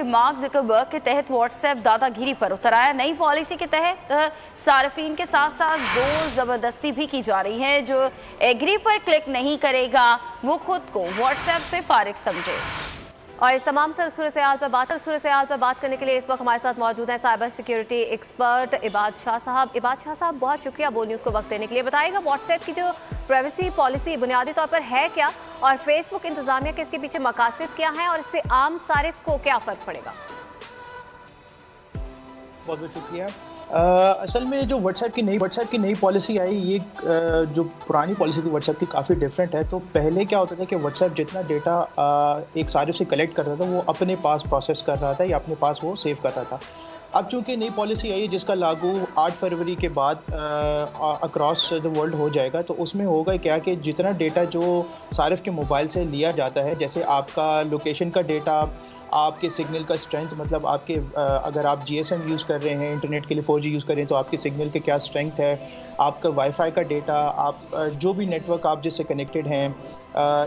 कि mark Zuckerberg के तहत व्हाट्सएप दादागिरी पर उतर आया। नई पॉलिसी के तहत सार्फिन के साथ साथ जोर ज़बरदस्ती भी की जा रही है। जो एग्री पर क्लिक नहीं करेगा वो खुद को व्हाट्सएप से फारिग समझे। और इस तमाम सूरत पर बात करने के लिए इस वक्त हमारे साथ मौजूद हैं साइबर सिक्योरिटी एक्सपर्ट इबाद शाह साहब। इबाद शाह साहब, बहुत शुक्रिया बोल न्यूज़ को वक्त देने के लिए। बताइएगा व्हाट्सएप की जो प्राइवेसी पॉलिसी बुनियादी तौर पर है क्या, और फेसबुक इंतजामिया के इसके पीछे मकासद क्या हैं, और इससे आम सारिफ को क्या फ़र्क पड़ेगा? बहुत बहुत शुक्रिया। असल में जो व्हाट्सएप की नई पॉलिसी आई, ये जो पुरानी पॉलिसी थी व्हाट्सएप की काफ़ी डिफरेंट है। तो पहले क्या होता था कि व्हाट्सएप जितना डेटा एक सारिफ से कलेक्ट कर रहा था वो अपने पास प्रोसेस कर रहा था या अपने पास वो सेव कर रहा था। अब चूंकि नई पॉलिसी आई है जिसका लागू 8 फरवरी के बाद अक्रॉस द वर्ल्ड हो जाएगा, तो उसमें होगा क्या कि जितना डेटा जो सारिफ के मोबाइल से लिया जाता है, जैसे आपका लोकेशन का डेटा, आपके सिग्नल का स्ट्रेंथ, मतलब आपके अगर आप जीएसएम यूज़ कर रहे हैं, इंटरनेट के लिए 4G यूज़ कर रहे हैं, तो आपके सिग्नल के क्या स्ट्रेंथ है, आपका वाईफाई का डेटा, आप जो भी नेटवर्क आप जिससे कनेक्टेड हैं,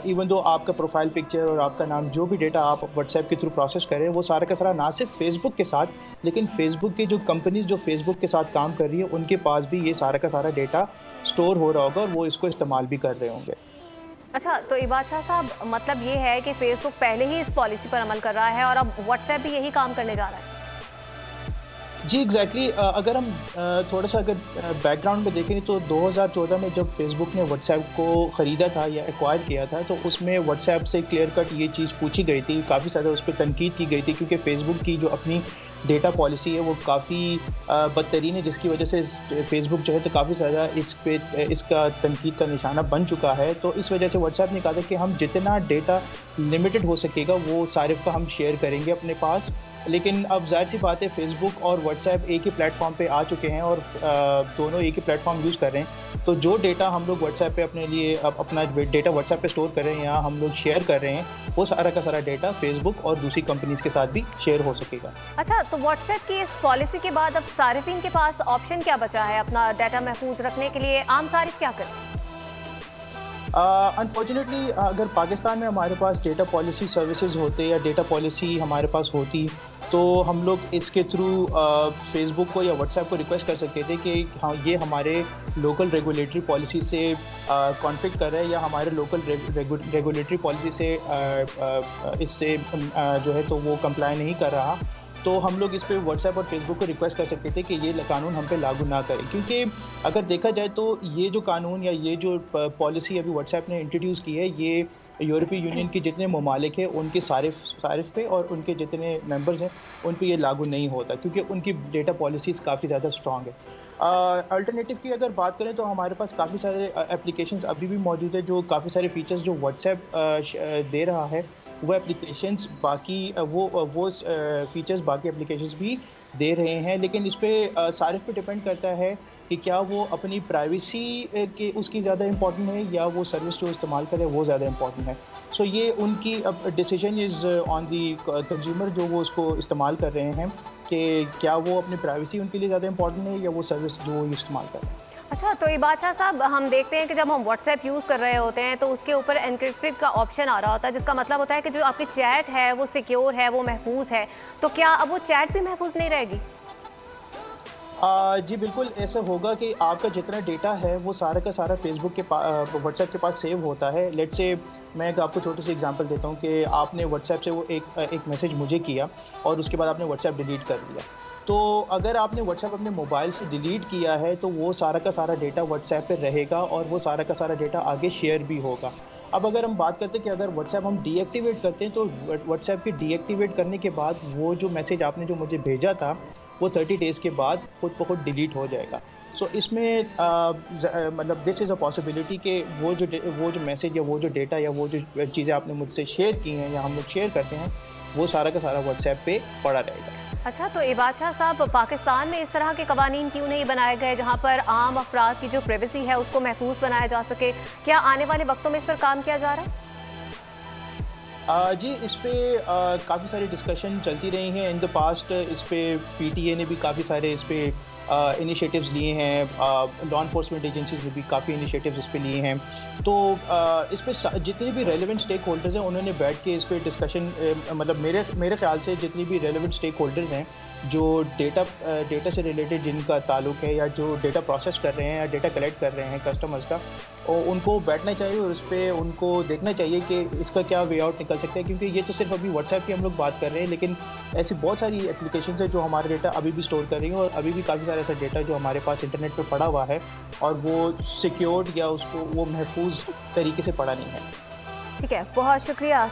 इवन दो आपका प्रोफाइल पिक्चर और आपका नाम, जो भी डेटा आप व्हाट्सएप के थ्रू प्रोसेस करें, वो सारा का सारा ना सिर्फ फेसबुक के साथ, लेकिन फेसबुक की जो कंपनीज जो फेसबुक के साथ काम कर रही है उनके पास भी ये सारा का सारा डेटा स्टोर हो रहा होगा और वो इसको इस्तेमाल भी कर रहे होंगे। अच्छा, तो इबाद शाह साहब, मतलब ये है कि फेसबुक पहले ही इस पॉलिसी पर अमल कर रहा है और अब व्हाट्सएप भी यही काम करने जा रहा है? जी एग्जैक्टली। अगर हम थोड़ा सा अगर बैकग्राउंड में देखें तो 2014 में जब फेसबुक ने व्हाट्सएप को ख़रीदा था या एक्वायर किया था, तो उसमें व्हाट्सएप से क्लियर कट ये चीज़ पूछी गई थी, काफ़ी ज़्यादा उस पर तनकीद की गई थी, क्योंकि फेसबुक की जो अपनी डेटा पॉलिसी है वो काफ़ी बदतरीन है, जिसकी वजह से फेसबुक जो है तो काफ़ी ज़्यादा इसका तनकीद का निशाना बन चुका है। तो इस वजह से व्हाट्सएप ने कहा था कि हम जितना डेटा लिमिटेड हो सकेगा वो सारिफ का हम शेयर करेंगे अपने पास। लेकिन अब जाहिर सी बात है, फेसबुक और व्हाट्सएप एक ही प्लेटफॉर्म पे आ चुके हैं और दोनों एक ही प्लेटफॉर्म यूज़ कर रहे हैं। तो जो डेटा हम लोग व्हाट्सएप पे अपने लिए अपना डेटा व्हाट्सएप पे स्टोर कर रहे हैं या हम लोग शेयर कर रहे हैं, वो सारा का सारा डेटा फेसबुक और दूसरी कंपनीज के साथ भी शेयर हो सकेगा। अच्छा, तो व्हाट्सएप की इस पॉलिसी के बाद अब सारिफिन के पास ऑप्शन क्या बचा है अपना डाटा महफूज रखने के लिए? आम सारिफ क्या करें? अनफॉर्चुनेटली अगर पाकिस्तान में हमारे पास डेटा पॉलिसी सर्विसेज होते या डेटा पॉलिसी हमारे पास होती, तो हम लोग इसके थ्रू फेसबुक को या व्हाट्सएप को रिक्वेस्ट कर सकते थे कि हाँ, ये हमारे लोकल रेगुलेटरी पॉलिसी से कॉन्फ्लिक्ट कर रहा है या हमारे लोकल रेगुलेटरी पॉलिसी से इससे जो है तो वो कंप्लाई नहीं कर रहा। तो हम लोग इस पे व्हाट्सएप और फेसबुक को रिक्वेस्ट कर सकते थे कि ये कानून हम पे लागू ना करें, क्योंकि अगर देखा जाए तो ये जो कानून या ये जो पॉलिसी अभी व्हाट्सएप ने इंट्रोड्यूस की है, ये यूरोपीय यूनियन के जितने ममालिक हैं उनके सारिफ पे और उनके जितने मेंबर्स हैं उन पे ये लागू नहीं होता, क्योंकि उनकी डेटा पॉलिसीज़ काफ़ी ज़्यादा स्ट्रॉन्ग है। अल्टरनेटिव की अगर बात करें तो हमारे पास काफ़ी सारे एप्लीकेशंस अभी भी मौजूद है, जो काफ़ी सारे फीचर्स जो व्हाट्सएप दे रहा है वो एप्लीकेशंस बाकी वो फीचर्स बाकी एप्लीकेशंस भी दे रहे हैं। लेकिन इस पे सारिफ पे डिपेंड करता है कि क्या वो अपनी प्राइवेसी के उसकी ज़्यादा इम्पॉर्टेंट है या वो सर्विस जो इस्तेमाल करे वो ज़्यादा इम्पॉर्टेंट है। सो ये उनकी अब decision is on the consumer, जो वो उसको इस्तेमाल कर रहे हैं, कि क्या वो अपनी प्राइवेसी उनके लिए ज़्यादा इम्पॉर्टेंट है या वो सर्विस जो वो इस्तेमाल कर रहे हैं। अच्छा, तो इबाद शाह साहब, हम देखते हैं कि जब हम व्हाट्सएप यूज़ कर रहे होते हैं तो उसके ऊपर एनक्रिप्टेड का ऑप्शन आ रहा होता है, जिसका मतलब होता है कि जो आपकी चैट है वो सिक्योर है, वो महफूज है। तो क्या अब वो चैट भी महफूज नहीं रहेगी? जी बिल्कुल ऐसा होगा कि आपका जितना डेटा है वो सारा का सारा फेसबुक के व्हाट्सएप के पास सेव होता है। लेट्स से मैं एक आपको छोटी सी एग्जांपल देता हूँ कि आपने व्हाट्सएप से वो एक मैसेज मुझे किया और उसके बाद आपने व्हाट्सएप डिलीट कर दिया। तो अगर आपने व्हाट्सएप अपने मोबाइल से डिलीट किया है तो वो सारा का सारा डेटा व्हाट्सएप पे रहेगा और वो सारा का सारा डेटा आगे शेयर भी होगा। अब अगर हम बात करते हैं कि अगर व्हाट्सएप हम डीएक्टिवेट करते हैं, तो व्हाट्सएप के डीएक्टिवेट करने के बाद वो जो मैसेज आपने जो मुझे भेजा था वो 30 डेज़ के बाद खुद ब खुद डिलीट हो जाएगा। सो इसमें मतलब दिस इज़ अ पॉसिबिलिटी कि वो जो मैसेज या वो जो डेटा या वो जो चीज़ें आपने मुझसे शेयर की हैं या हम लोग शेयर करते हैं, वो सारा का सारा व्हाट्सएप पे पड़ा रहेगा। अच्छा, तो इबाद शाह साहब, पाकिस्तान में इस तरह के कवानीन क्यों नहीं बनाए गए जहाँ पर आम अफराद की जो प्राइवेसी है उसको महफूज बनाया जा सके? क्या आने वाले वक्तों में इस पर काम किया जा रहा है? जी इस पे काफ़ी सारी डिस्कशन चलती रही हैं इन द पास्ट। इस पे पीटीए ने भी काफ़ी सारे इस पे इनिशिएटिव्स लिए हैं, लॉ इन्फोर्समेंट एजेंसीज ने भी काफ़ी इनिशिएटिव्स इस पे लिए हैं। तो इस पे जितने भी रेलेवेंट स्टेक होल्डर्स हैं उन्होंने बैठ के इस पे डिस्कशन, मतलब मेरे ख्याल से जितनी भी रेलेवेंट स्टेक होल्डर्स हैं जो डेटा से रिलेटेड जिनका ताल्लुक है या जो डेटा प्रोसेस कर रहे हैं या डेटा कलेक्ट कर रहे हैं कस्टमर्स का, और उनको बैठना चाहिए और इस पे उनको देखना चाहिए कि इसका क्या वे आउट निकल सकता है। क्योंकि ये तो सिर्फ अभी व्हाट्सएप की हम लोग बात कर रहे हैं, लेकिन ऐसी बहुत सारी एप्लीकेशंस है जो हमारा डेटा अभी भी स्टोर कर रही हैं और अभी भी काफ़ी सारा ऐसा डेटा जो हमारे पास इंटरनेट पे पड़ा हुआ है और वो सिक्योर्ड या उसको वो महफूज तरीके से पड़ा नहीं है। ठीक है, बहुत शुक्रिया।